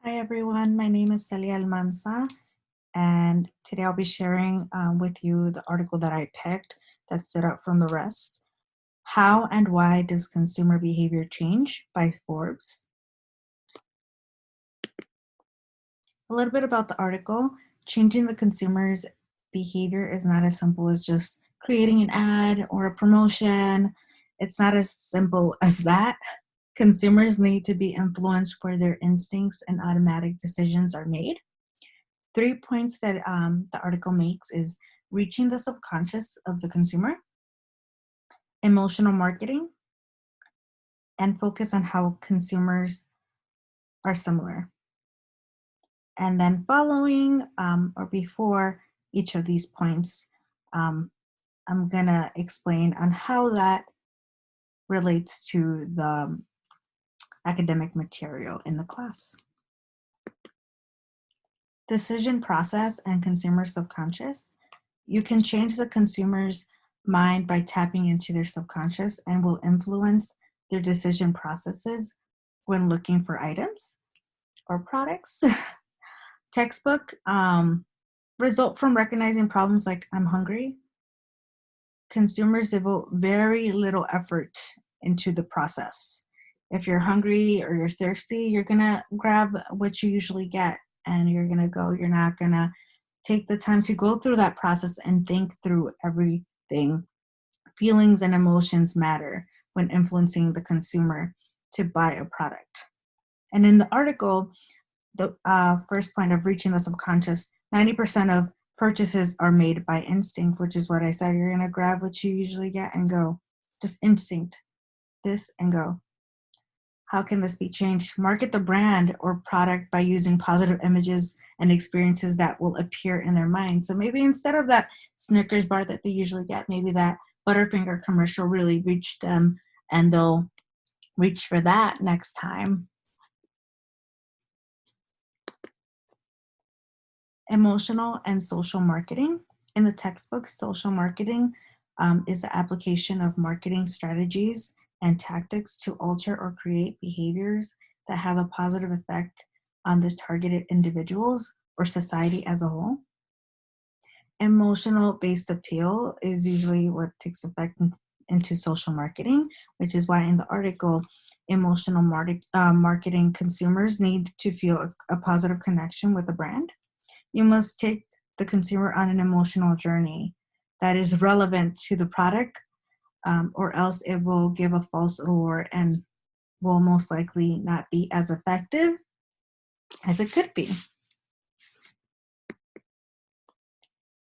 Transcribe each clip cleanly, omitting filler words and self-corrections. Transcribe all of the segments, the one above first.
Hi everyone, my name is Celia Almanza, and today I'll be sharing with you the article that I picked that stood out from the rest. How and Why Does Consumer Behavior Change by Forbes. A little bit about the article. Changing the consumer's behavior is not as simple as just creating an ad or a promotion. It's not as simple as that. Consumers need to be influenced where their instincts and automatic decisions are made. 3 points that the article makes is reaching the subconscious of the consumer, emotional marketing, and focus on how consumers are similar. And then following or before each of these points, um, I'm gonna explain on how that relates to the academic material in the class. Decision process and consumer subconscious. You can change the consumer's mind by tapping into their subconscious and will influence their decision processes when looking for items or products. Textbook result from recognizing problems like I'm hungry. Consumers devote very little effort into the process. If you're hungry or you're thirsty, you're gonna grab what you usually get and you're gonna go. You're not gonna take the time to go through that process and think through everything. Feelings and emotions matter when influencing the consumer to buy a product. And in the article, the first point of reaching the subconscious, 90% of purchases are made by instinct, which is what I said. You're going to grab what you usually get and go. Just instinct, this and go. How can this be changed? Market the brand or product by using positive images and experiences that will appear in their mind. So maybe instead of that Snickers bar that they usually get, maybe that Butterfinger commercial really reached them and they'll reach for that next time. Emotional and social marketing. In the textbook, social marketing is the application of marketing strategies and tactics to alter or create behaviors that have a positive effect on the targeted individuals or society as a whole. Emotional based appeal is usually what takes effect into social marketing, which is why in the article, emotional marketing consumers need to feel a positive connection with the brand. You must take the consumer on an emotional journey that is relevant to the product, or else it will give a false allure and will most likely not be as effective as it could be.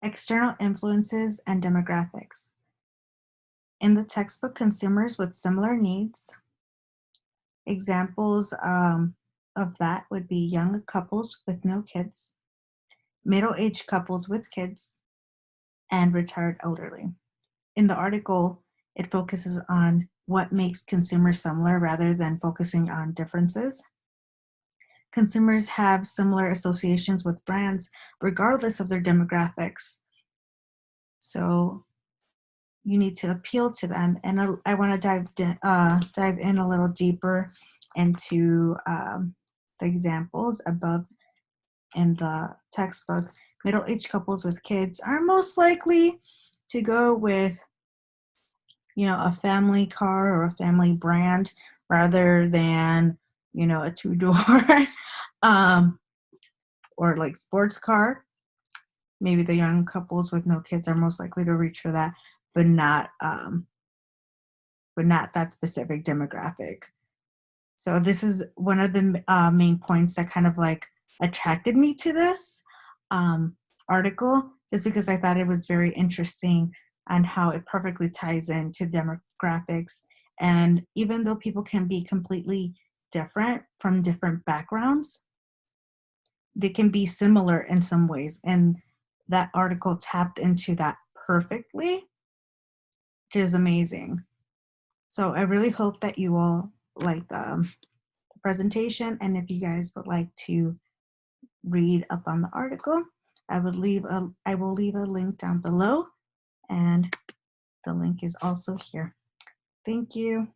External influences and demographics. In the textbook, consumers with similar needs, examples of that would be young couples with no kids, middle-aged couples with kids, and retired elderly. In the article, it focuses on what makes consumers similar rather than focusing on differences. Consumers have similar associations with brands regardless of their demographics. So you need to appeal to them. And I want to dive in a little deeper into the examples above in the textbook. Middle-aged couples with kids are most likely to go with a family car or a family brand rather than, a two-door or like sports car. Maybe the young couples with no kids are most likely to reach for that, but not that specific demographic. So this is one of the main points that kind of like attracted me to this article, just because I thought it was very interesting and how it perfectly ties into demographics. And even though people can be completely different from different backgrounds, they can be similar in some ways. And that article tapped into that perfectly, which is amazing. So I really hope that you all like the presentation. And if you guys would like to read up on the article, I will leave a link down below, and the link is also here. Thank you.